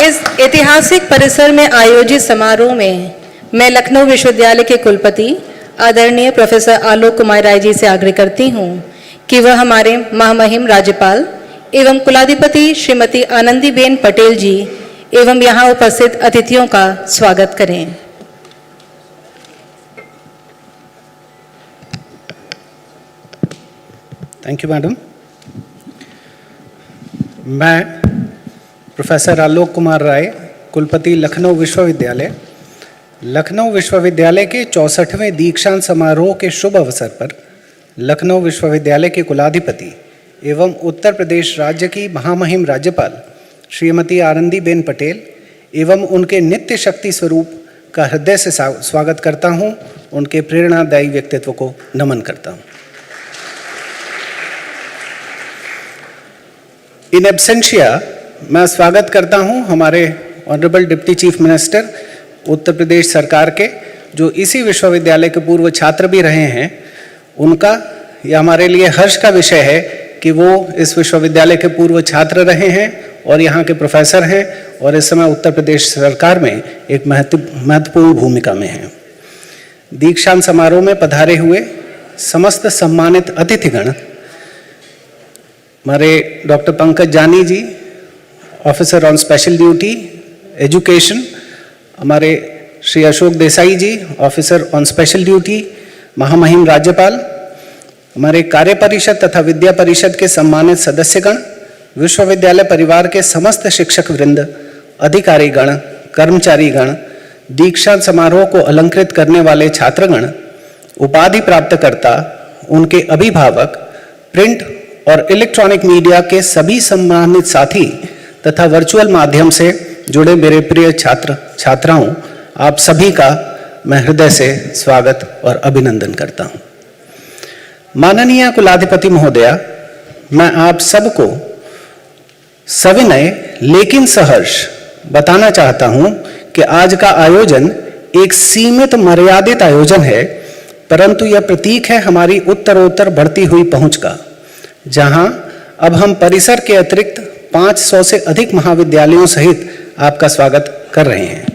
इस ऐतिहासिक परिसर में आयोजित समारोह में मैं लखनऊ विश्वविद्यालय के कुलपति आदरणीय प्रोफेसर आलोक कुमार राय जी से आग्रह करती हूँ कि वह हमारे महामहिम राज्यपाल एवं कुलाधिपति श्रीमती आनंदीबेन पटेल जी एवं यहाँ उपस्थित अतिथियों का स्वागत करें। Thank you madam. मैं प्रोफेसर आलोक कुमार राय, कुलपति लखनऊ विश्वविद्यालय के 64वें दीक्षांत समारोह के शुभ अवसर पर लखनऊ विश्वविद्यालय के कुलाधिपति एवं उत्तर प्रदेश राज्य की महामहिम राज्यपाल श्रीमती आनंदीबेन पटेल एवं उनके नित्य शक्ति स्वरूप का हृदय से स्वागत करता हूं। उनके प्रेरणादायी व्यक्तित्व को नमन करता हूं। इन एब्सेंशिया मैं स्वागत करता हूं हमारे honourable deputy chief minister Uttar Pradesh सरकार के, जो इसी विश्वविद्यालय के पूर्व छात्र भी रहे हैं। उनका यह हमारे लिए हर्ष का विषय है कि वो इस विश्वविद्यालय के पूर्व छात्र रहे हैं और यहाँ के प्रोफेसर हैं और इस समय उत्तर प्रदेश सरकार में एक महत्वपूर्ण भूमिका में हैं। दीक्षांत समारोह में पधारे हुए समस्त सम्मानित अतिथिगण, हमारे doctor Pankaj Jani ji, officer on special duty education, हमारे Shri Ashok Desai ji, officer on special duty महामहिम राज्यपाल, हमारे कार्य परिषद तथा विद्या परिषद के सम्मानित सदस्यगण, विश्वविद्यालय परिवार के समस्त शिक्षक वृंद, अधिकारीगण, कर्मचारीगण, दीक्षांत समारोह को अलंकृत करने वाले छात्रगण, उपाधि प्राप्तकर्ता, उनके अभिभावक, प्रिंट और इलेक्ट्रॉनिक मीडिया के सभी सम्मानित साथी तथा वर्चुअल माध्यम से जुड़े मेरे प्रिय छात्र छात्राओं, आप सभी का मैं हृदय से स्वागत और अभिनंदन करता हूं। माननीय कुलाधिपति महोदया, मैं आप सबको सविनय लेकिन सहर्ष बताना चाहता हूं कि आज का आयोजन एक सीमित मर्यादित आयोजन है, परंतु यह प्रतीक है हमारी उत्तरोत्तर बढ़ती हुई पहुंच का, जहां अब हम परिसर के अतिरिक्त 500 से अधिक महाविद्यालयों सहित आपका स्वागत कर रहे हैं।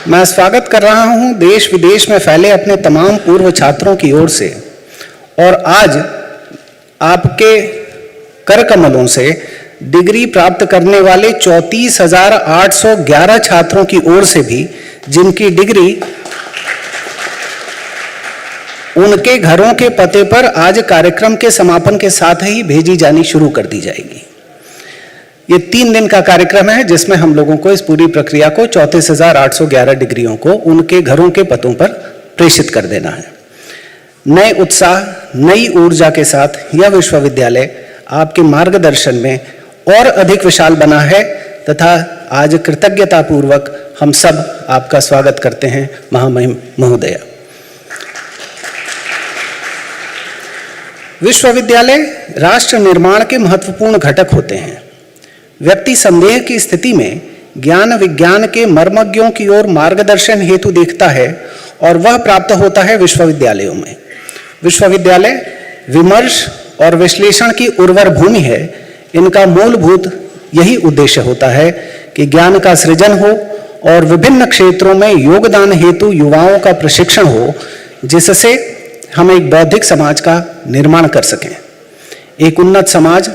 मैं स्वागत कर रहा हूं देश विदेश में फैले अपने तमाम पूर्व छात्रों की ओर से, और आज आपके करकमलों से डिग्री प्राप्त करने वाले 34,811 छात्रों की ओर से भी, जिनकी डिग्री उनके घरों के पते पर आज कार्यक्रम के समापन के साथ ही भेजी जानी शुरू कर दी जाएगी। ये 3 दिन का कार्यक्रम है जिसमें हम लोगों को इस पूरी प्रक्रिया को 34,811 डिग्रियों को उनके घरों के पतों पर प्रेषित कर देना है। नए उत्साह, नई ऊर्जा के साथ यह विश्वविद्यालय आपके मार्गदर्शन में और अधिक विशाल बना है तथा आज कृतज्ञतापूर्वक हम सब आपका स्वागत करते हैं महामहिम महोदया। विश्वविद्यालय राष्ट्र निर्माण के महत्वपूर्ण घटक होते हैं। व्यक्ति संदेह की स्थिति में ज्ञान विज्ञान के मर्मज्ञों की ओर मार्गदर्शन हेतु देखता है और वह प्राप्त होता है विश्वविद्यालयों में। विश्वविद्यालय विमर्श और विश्लेषण की उर्वर भूमि है। इनका मूलभूत यही उद्देश्य होता है कि ज्ञान का सृजन हो और विभिन्न क्षेत्रों में योगदान हेतु युवाओं का प्रशिक्षण हो, जिससे हम एक बौद्धिक समाज का निर्माण कर सकें। एक उन्नत समाज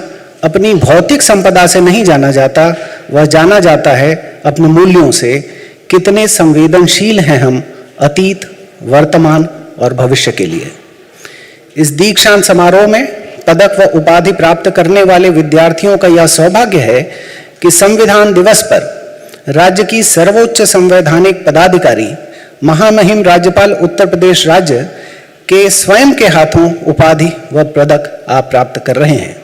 अपनी भौतिक संपदा से नहीं जाना जाता, वह जाना जाता है अपने मूल्यों से। कितने संवेदनशील हैं हम अतीत, वर्तमान और भविष्य के लिए। इस दीक्षांत समारोह में पदक व उपाधि प्राप्त करने वाले विद्यार्थियों का यह सौभाग्य है कि संविधान दिवस पर राज्य की सर्वोच्च संवैधानिक पदाधिकारी महामहिम राज्यपाल उत्तर प्रदेश राज्य के स्वयं के हाथों उपाधि व पदक आप प्राप्त कर रहे हैं।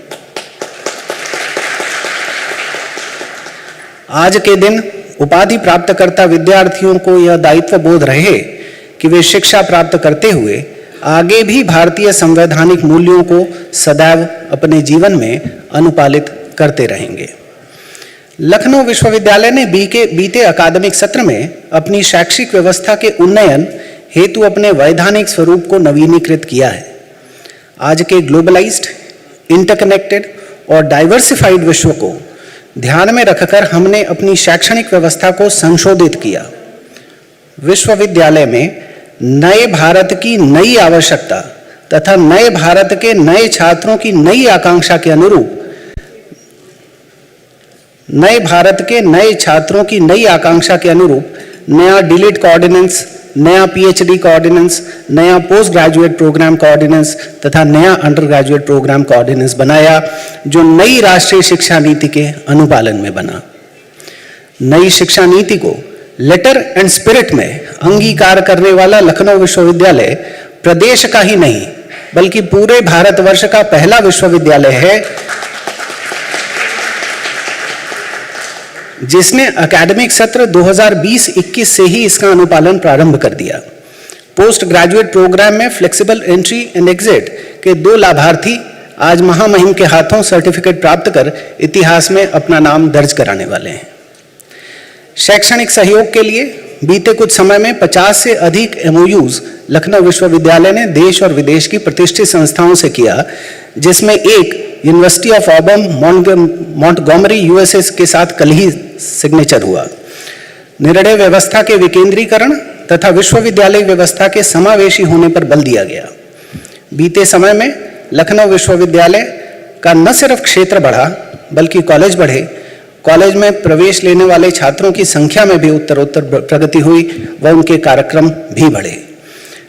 आज के दिन उपाधि प्राप्तकर्ता विद्यार्थियों को यह दायित्व बोध रहे कि वे शिक्षा प्राप्त करते हुए आगे भी भारतीय संवैधानिक मूल्यों को सदैव अपने जीवन में अनुपालित करते रहेंगे। लखनऊ विश्वविद्यालय ने बीते अकादमिक सत्र में अपनी शैक्षिक व्यवस्था के उन्नयन हेतु अपने वैधानिक स्वरूप को नवीनीकृत किया है। आज के ग्लोबलाइज्ड, इंटरकनेक्टेड और डाइवर्सिफाइड विश्व को ध्यान में रखकर हमने अपनी शैक्षणिक व्यवस्था को संशोधित किया। विश्वविद्यालय में नए भारत की नई आवश्यकता तथा नए भारत के नए छात्रों की नई आकांक्षा के अनुरूप नया डिलीट का ऑर्डिनेंस, नया पीएचडी का ऑर्डिनेंस, नया पोस्ट ग्रेजुएट प्रोग्राम का ऑर्डिनेंस तथा नया अंडर ग्रेजुएट प्रोग्राम का ऑर्डिनेंस बनाया, जो नई राष्ट्रीय शिक्षा नीति के अनुपालन में बना। नई शिक्षा नीति को लेटर एंड स्पिरिट में अंगीकार करने वाला लखनऊ विश्वविद्यालय प्रदेश का ही नहीं बल्कि पूरे भारतवर्ष का पहला विश्वविद्यालय है जिसने एकेडमिक सत्र 2020-21 से ही इसका अनुपालन प्रारंभ कर दिया। पोस्ट ग्रेजुएट प्रोग्राम में फ्लेक्सिबल एंट्री एंड एग्जिट के 2 लाभार्थी आज महामहिम के हाथों सर्टिफिकेट प्राप्त कर इतिहास में अपना नाम दर्ज कराने वाले हैं। शैक्षणिक सहयोग के लिए बीते कुछ समय में 50 से अधिक MOUs लखनऊ विश्वविद्यालय ने देश और विदेश की प्रतिष्ठित संस्थाओं से किया, जिसमें एक university of Auburn Montgomery USA के साथ कल ही सिग्नेचर हुआ। निर्णय व्यवस्था के विकेंद्रीकरण तथा विश्वविद्यालय व्यवस्था के समावेशी होने पर बल दिया गया। बीते समय में लखनऊ विश्वविद्यालय का न सिर्फ क्षेत्र बढ़ा बल्कि कॉलेज बढ़े, कॉलेज में प्रवेश लेने वाले छात्रों की संख्या में भी उत्तरोत्तर प्रगति हुई व उनके कार्यक्रम भी बढ़े।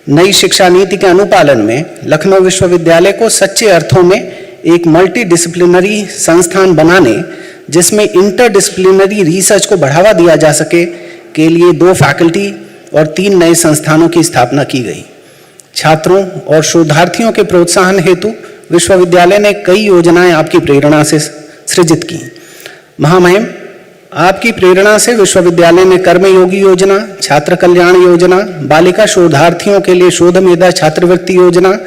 नई शिक्षा नीति के अनुपालन में लखनऊ विश्वविद्यालय को सच्चे अर्थों में एक मल्टी डिसिप्लिनरी संस्थान बनाने, जिसमें इंटरडिसिप्लिनरी रिसर्च को बढ़ावा दिया जा सके, के लिए 2 फैकल्टी और 3 नए संस्थानों की स्थापना की गई। छात्रों और शोधार्थियों के प्रोत्साहन हेतु विश्वविद्यालय ने कई योजनाएं आपकी प्रेरणा से सृजित की। महामहिम, आपकी प्रेरणा से विश्वविद्यालय ने कर्मयोगी योजना, छात्र कल्याण योजना, बालिका शोधार्थियों के लिए शोध मेधा छात्रवृत्ति योजना,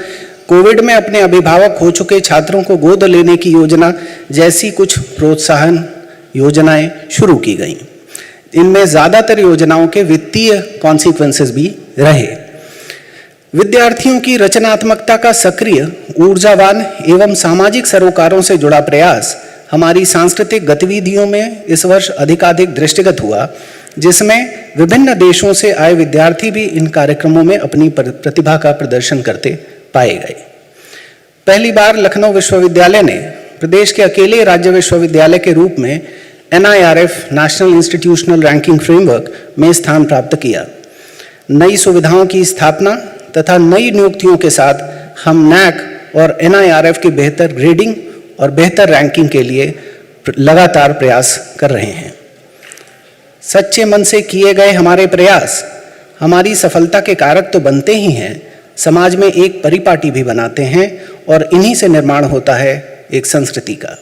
कोविड में अपने अभिभावक हो चुके छात्रों को गोद लेने की योजना जैसी कुछ प्रोत्साहन योजनाएं शुरू की गईं। इनमें ज्यादातर योजनाओं के वित्तीय कॉन्सिक्वेंसेस भी रहे। विद्यार्थियों की रचनात्मकता का सक्रिय, ऊर्जावान एवं सामाजिक सरोकारों से जुड़ा प्रयास हमारी सांस्कृतिक गतिविधियों में इस वर्ष अधिकाधिक दृष्टिगत हुआ, जिसमें विभिन्न देशों से आए विद्यार्थी भी इन कार्यक्रमों में अपनी प्रतिभा का प्रदर्शन करते पाए गए। पहली बार लखनऊ विश्वविद्यालय ने प्रदेश के अकेले राज्य विश्वविद्यालय के रूप में NIRF national institutional ranking framework में स्थान प्राप्त किया। नई सुविधाओं की स्थापना तथा नई नियुक्तियों के साथ हम NAAC और NIRF की बेहतर ग्रेडिंग और बेहतर रैंकिंग के लिए लगातार प्रयास कर रहे हैं। सच्चे मन से किए गए हमारे प्रयास हमारी सफलता के कारक तो बनते ही हैं, समाज में एक परिपाटी भी बनाते हैं और इन्हीं से निर्माण होता है एक संस्कृति का।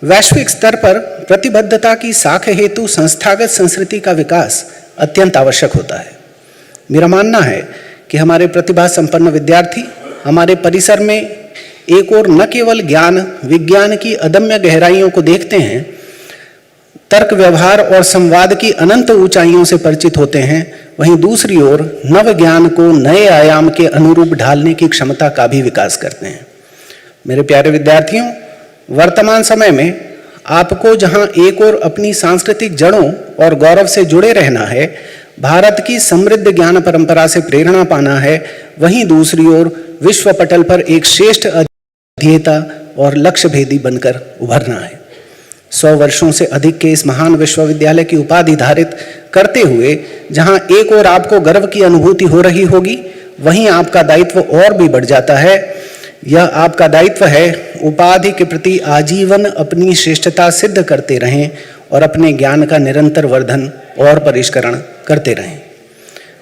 वैश्विक स्तर पर प्रतिबद्धता की साख हेतु संस्थागत संस्कृति का विकास अत्यंत आवश्यक होता है। मेरा मानना है कि हमारे प्रतिभा संपन्न विद्यार्थी हमारे परिसर में एक और न केवल ज्ञान विज्ञान की अदम्य गहराइयों को देखते हैं, तर्क व्यवहार और संवाद की अनंत ऊंचाइयों से परिचित होते हैं, वहीं दूसरी ओर नव ज्ञान को नए आयाम के अनुरूप ढालने की क्षमता का भी विकास करते हैं। मेरे प्यारे विद्यार्थियों, वर्तमान समय में आपको जहां एक ओर अपनी सांस्कृतिक जड़ों और गौरव से जुड़े रहना है, भारत की समृद्ध ज्ञान परंपरा से प्रेरणा पाना है, वहीं दूसरी ओर विश्व पटल पर एक श्रेष्ठ अध्येता और लक्ष्य भेदी बनकर उभरना है। 100 वर्षों से अधिक के इस महान विश्वविद्यालय की उपाधि धारित करते हुए जहां एक ओर आपको गर्व की अनुभूति हो रही होगी, वहीं आपका दायित्व और भी बढ़ जाता है। यह आपका दायित्व है उपाधि के प्रति आजीवन अपनी श्रेष्ठता सिद्ध करते रहें और अपने ज्ञान का निरंतर वर्धन और परिष्करण करते रहें।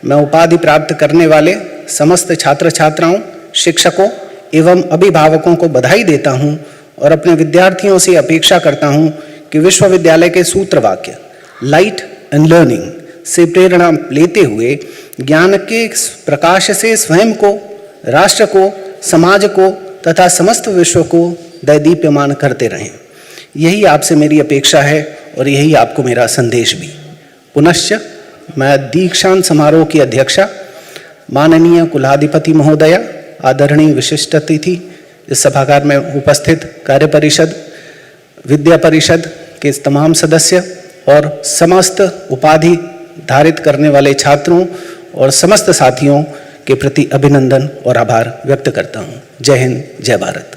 मैं उपाधि प्राप्त करने वाले समस्त छात्र छात्राओं, शिक्षकों एवं अभिभावकों को बधाई देता हूं और अपने विद्यार्थियों से अपेक्षा करता हूं कि विश्वविद्यालय के सूत्र वाक्य लाइट एंड लर्निंग से प्रेरणा लेते हुए ज्ञान के प्रकाश से स्वयं को, राष्ट्र को, समाज को तथा समस्त विश्व को दैदीप्यमान करते रहें। यही आपसे मेरी अपेक्षा है और यही आपको मेरा संदेश भी। पुनश्च मैं दीक्षांत समारोह की अध्यक्षा माननीय कुलाधिपति महोदया, आदरणीय विशिष्ट अतिथि, इस सभागार में उपस्थित कार्य परिषद, विद्या परिषद के तमाम सदस्य और समस्त उपाधि धारित करने वाले छात्रों और समस्त साथियों के प्रति अभिनंदन और आभार व्यक्त करता हूँ। जय हिंद, जय भारत।